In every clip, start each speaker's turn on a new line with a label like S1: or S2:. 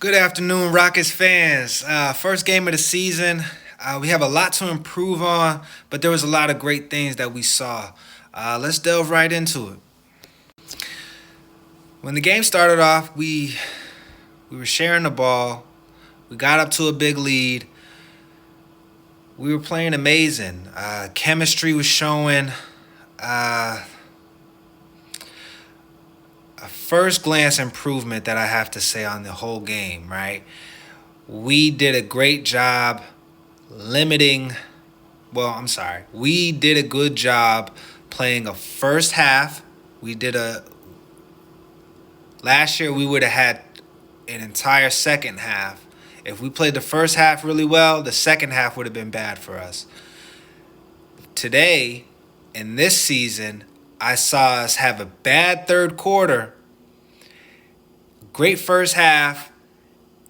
S1: Good afternoon, Rockets fans. First game of the season. We have a lot to improve on, but there was a lot of great things that we saw. Let's delve right into it. When the game started off, we were sharing the ball. We got up to a big lead. We were playing amazing. Chemistry was showing. Uh, a first glance improvement that I have to say on the whole game, right? We did a great job limiting. Well, I'm sorry. We did a good job playing a first half. We did a Last year we would have had an entire second half. If we played the first half really well, the second half would have been bad for us. Today, in this season, I saw us have a bad third quarter, great first half,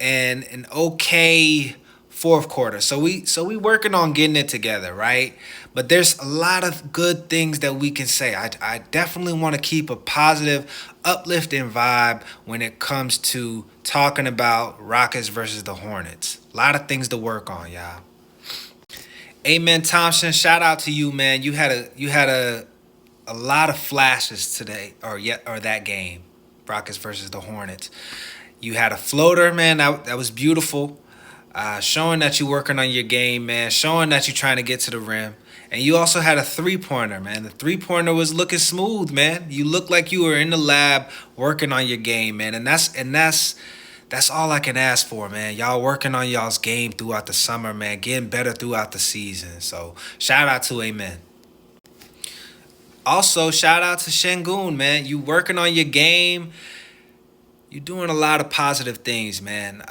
S1: and an okay fourth quarter. So we working on getting it together, right? But there's a lot of good things that we can say. I definitely want to keep a positive, uplifting vibe when it comes to talking about Rockets versus the Hornets. A lot of things to work on, y'all. Amen, Thompson. Shout out to you, man. You had a lot of flashes today, or that game, Rockets versus the Hornets. You had a floater, man. That was beautiful. Showing that you're working on your game, man. Showing that you're trying to get to the rim. And you also had a three-pointer, man. The three-pointer was looking smooth, man. You looked like you were in the lab working on your game, man. And that's all I can ask for, man. Y'all working on y'all's game throughout the summer, man. Getting better throughout the season. So shout out to Amen. Also, shout out to Shengun, man. You working on your game. You're doing a lot of positive things, man.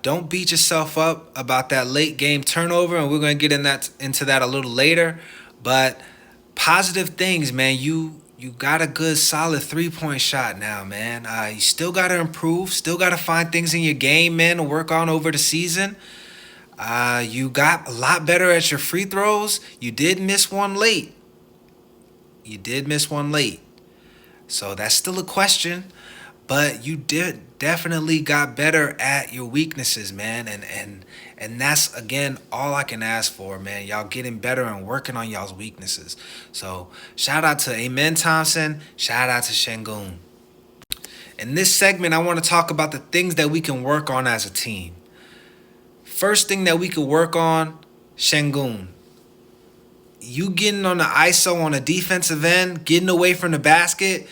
S1: Don't beat yourself up about that late game turnover, and we're gonna get into that a little later. But positive things, man. You got a good solid 3-point shot now, man. You still gotta improve, still gotta find things in your game, man, to work on over the season. You got a lot better at your free throws. You did miss one late. You did miss one late. So that's still a question. But you did definitely got better at your weaknesses, man. And that's again all I can ask for, man. Y'all getting better and working on y'all's weaknesses. So shout out to Amen Thompson. Shout out to Shengun. In this segment, I want to talk about the things that we can work on as a team. First thing that we could work on, Shengun. You getting on the ISO on a defensive end, getting away from the basket.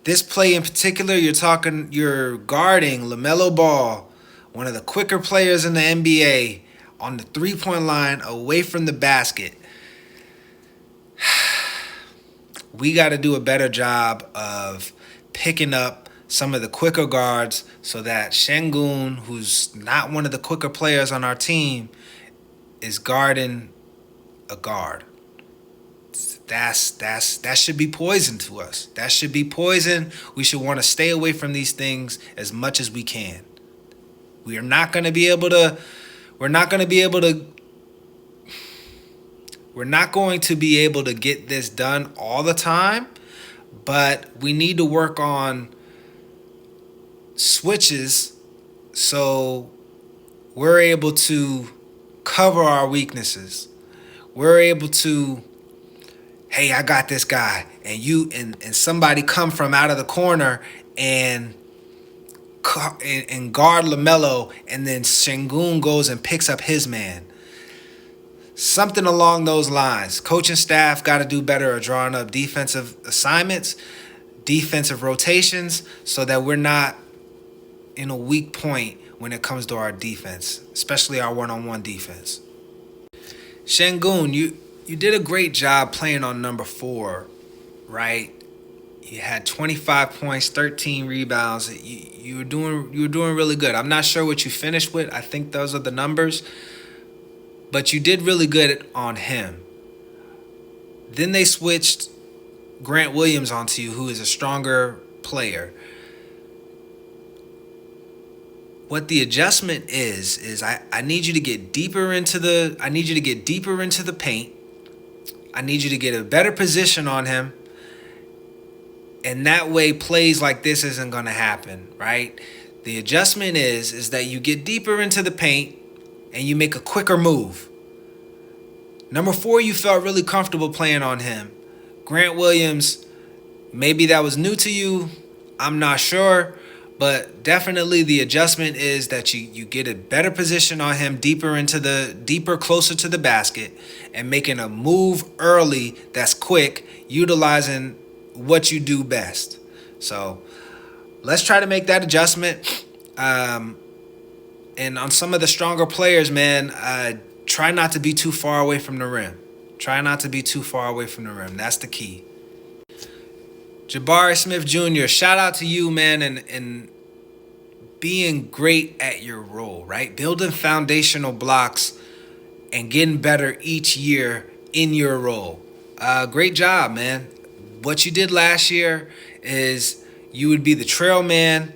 S1: This play in particular, you're guarding LaMelo Ball, one of the quicker players in the NBA, on the three-point line away from the basket. We got to do a better job of picking up some of the quicker guards so that Shengun, who's not one of the quicker players on our team, is guarding a guard. That should be poison to us. That should be poison. We should want to stay away from these things as much as we can. We are not going to be able to we're not going to be able to we're not going to be able to get this done all the time, but we need to work on switches so we're able to cover our weaknesses. We're able to, hey, I got this guy, and and somebody come from out of the corner and guard LaMelo, and then Shengun goes and picks up his man. Something along those lines. Coaching staff got to do better at drawing up defensive assignments, defensive rotations, so that we're not in a weak point when it comes to our defense, especially our one-on-one defense. Shengun, you did a great job playing on number 4, right? You had 25 points, 13 rebounds. You were doing really good. I'm not sure what you finished with. I think those are the numbers. But you did really good on him. Then they switched Grant Williams onto you, who is a stronger player. What the adjustment is I need you to get deeper into the paint. I need you to get a better position on him. And that way plays like this isn't going to happen, right? The adjustment is that you get deeper into the paint and you make a quicker move. Number 4, you felt really comfortable playing on him. Grant Williams, maybe that was new to you. I'm not sure. But definitely the adjustment is that you get a better position on him, deeper, closer to the basket, and making a move early that's quick, utilizing what you do best. So let's try to make that adjustment. And on some of the stronger players, man, try not to be too far away from the rim. Try not to be too far away from the rim. That's the key. Jabari Smith Jr., shout out to you, man, and being great at your role, right? Building foundational blocks and getting better each year in your role. Great job, man. What you did last year is you would be the trail man.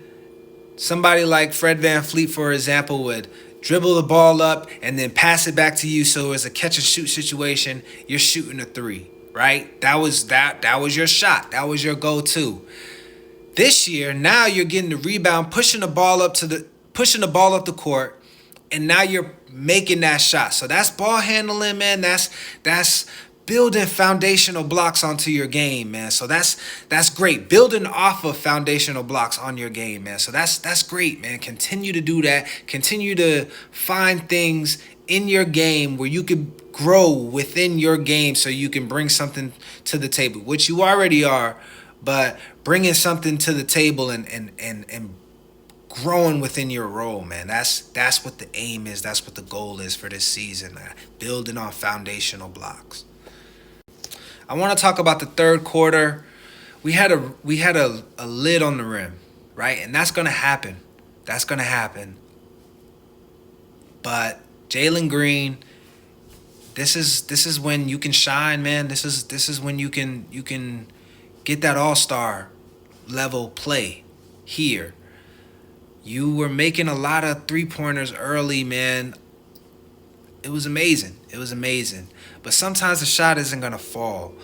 S1: Somebody like Fred VanVleet, for example, would dribble the ball up and then pass it back to you, so it's a catch and shoot situation. You're shooting a 3. Right? That was your shot. That was your go-to. This year, now you're getting the rebound, pushing the ball up the court, and now you're making that shot. So that's ball handling, man. That's building foundational blocks onto your game, man. So that's great. Building off of foundational blocks on your game, man. So that's great, man. Continue to do that. Continue to find things in your game where you could grow within your game so you can bring something to the table, which you already are, but bringing something to the table and growing within your role, man. That's what the aim is. That's what the goal is for this season, man. Building on foundational blocks. I want to talk about the third quarter. We had a lid on the rim, right? And that's going to happen. That's going to happen. But Jalen Green, this is when you can shine, man. This is when you can get that all-star level play here. You were making a lot of three-pointers early, man. It was amazing. But sometimes the shot isn't going to fall.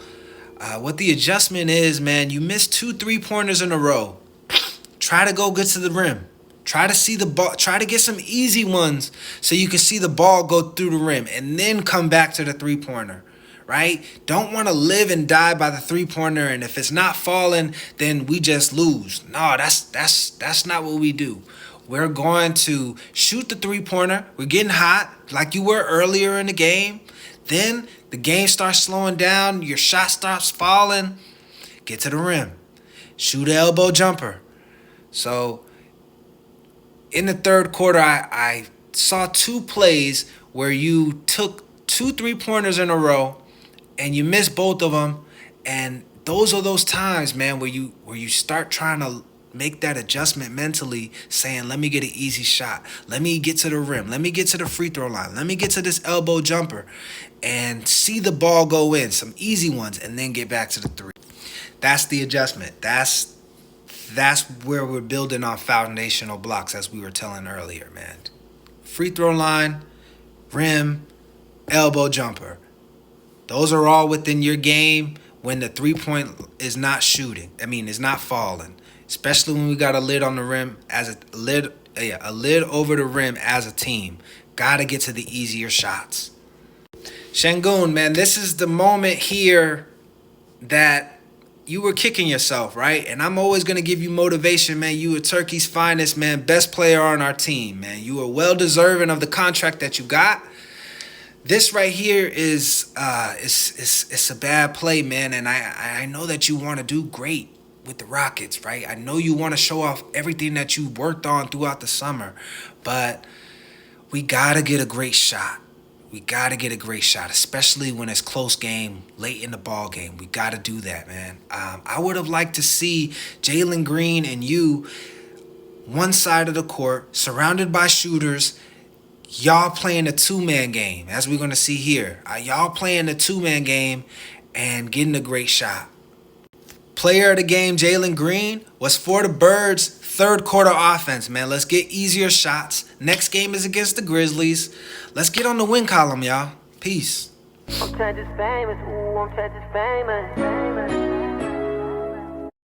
S1: What the adjustment is, man, you missed 2 3-pointers in a row. Try to go get to the rim. Try to see the ball. Try to get some easy ones so you can see the ball go through the rim and then come back to the 3-pointer, right? Don't want to live and die by the 3-pointer, and if it's not falling, then we just lose. No, that's not what we do. We're going to shoot the 3-pointer. We're getting hot like you were earlier in the game. Then the game starts slowing down. Your shot starts falling. Get to the rim. Shoot an elbow jumper. So in the third quarter, I saw 2 plays where you took 2 3-pointers in a row and you missed both of them. And those are those times, man, where you start trying to make that adjustment mentally, saying, let me get an easy shot. Let me get to the rim. Let me get to the free throw line. Let me get to this elbow jumper and see the ball go in, some easy ones, and then get back to the 3. That's the adjustment. That's where we're building on foundational blocks, as we were telling earlier, man. Free throw line, rim, elbow jumper. Those are all within your game when the 3-point is not is not falling. Especially when we got a lid on the rim a lid over the rim as a team. Gotta get to the easier shots. Sengun, man, this is the moment here that you were kicking yourself, right? And I'm always going to give you motivation, man. You were Turkey's finest, man. Best player on our team, man. You were well deserving of the contract that you got. This right here is a bad play, man. And I know that you want to do great with the Rockets, right? I know you want to show off everything that you worked on throughout the summer. But we got to get a great shot. We got to get a great shot, especially when it's close game, late in the ball game. We got to do that, man. I would have liked to see Jalen Green and you one side of the court, surrounded by shooters, y'all playing a 2-man game, as we're going to see here. Y'all playing a 2-man game and getting a great shot. Player of the game, Jalen Green, was for the Birds' third quarter offense, man. Let's get easier shots. Next game is against the Grizzlies. Let's get on the win column, y'all. Peace.
S2: I'm Texas famous. Ooh, I'm Texas famous.